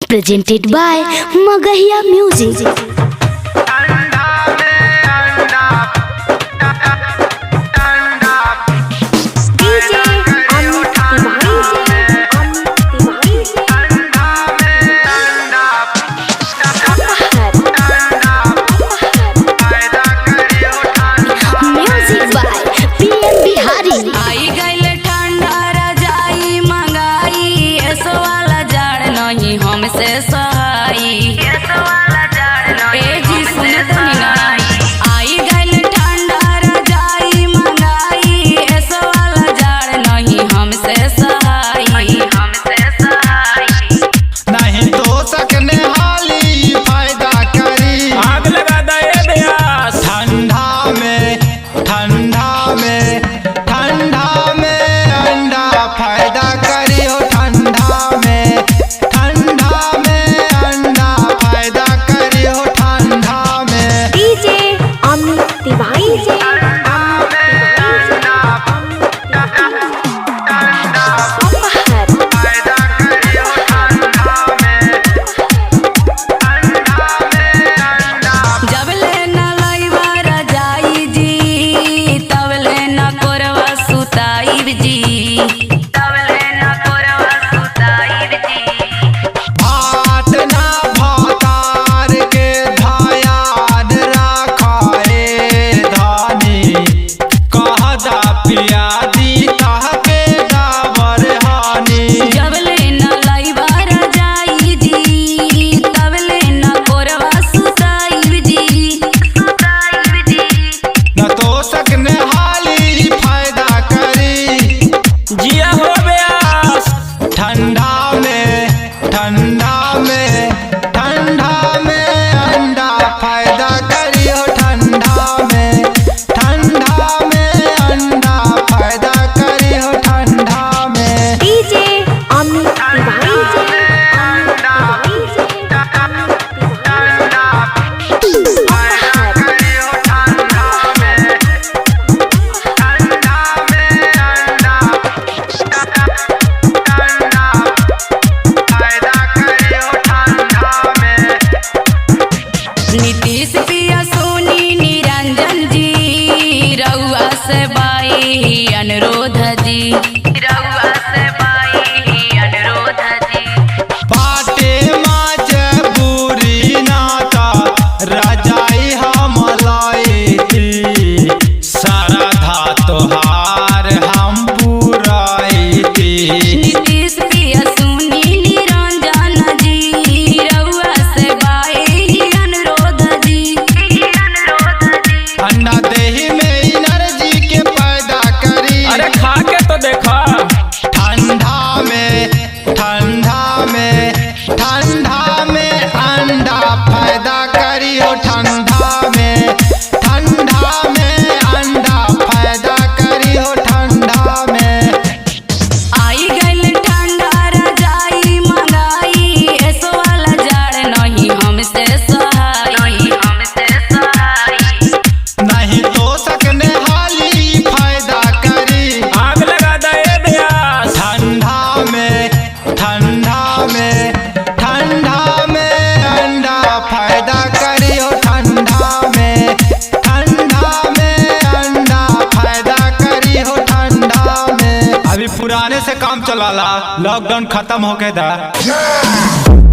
Presented by Magahiya Music. हमसे सहाई ए जी सुने तनी ना आई गइल ठंडा रजाई मंगाई ऐसा वाला जाड़ नहीं हमसे सहाई नहीं तो सकने हाली फायदा करी आग लगा दे ब्यास ठंडा में अंडा फायदा करी हो ठंडा में अंडा फायदा करी हो ठंडा में DJ अमित तिवारी से जब लेना लइवा रजाई जी तब लेना कोरवा सुताई जी भात ना भातार के धायान रखाए धानी कहदा पिया दी के डाबर हानी जब लेना लइवा रजाई जी तब लेना कोरवा सुताई जी न तो सकने हाली फायदा करी जिया हो ब्यास ठंडा में अंडा फायदा करी हो ठंडा में अंडा फायदा करी हो ठंडा में DJ अमित तिवारी से नीतीश पिया सोनी निरंजन जी रउआ से बाई अनुरोध जी बाटे माच बुरी नाता रजाई हम लाई थी सारा धा तोहार हम पुराई थी नीतीश पिया सोनी निरंजन जी रउआ से बाई अनुरोध जी अंडा देही में एनर्जी के पैदा करी अरे खा के तो देखा ठंडा में अंडा फायदा करी हो ठंडा में अंडा फायदा करी हो ठंडा में आई गइल ठंडा रजाई मंगाई ऐसो वाला जाड़ नहीं हमसे सहाई नहीं तो सकने हाली फायदा करी आग लगा दे ब्यास ठंडा में अंडा फायदा करी हो ठंडा में अंडा फायदा करी हो ठंडा में अभी पुराने से काम चलाला लॉकडाउन खत्म हो गया था।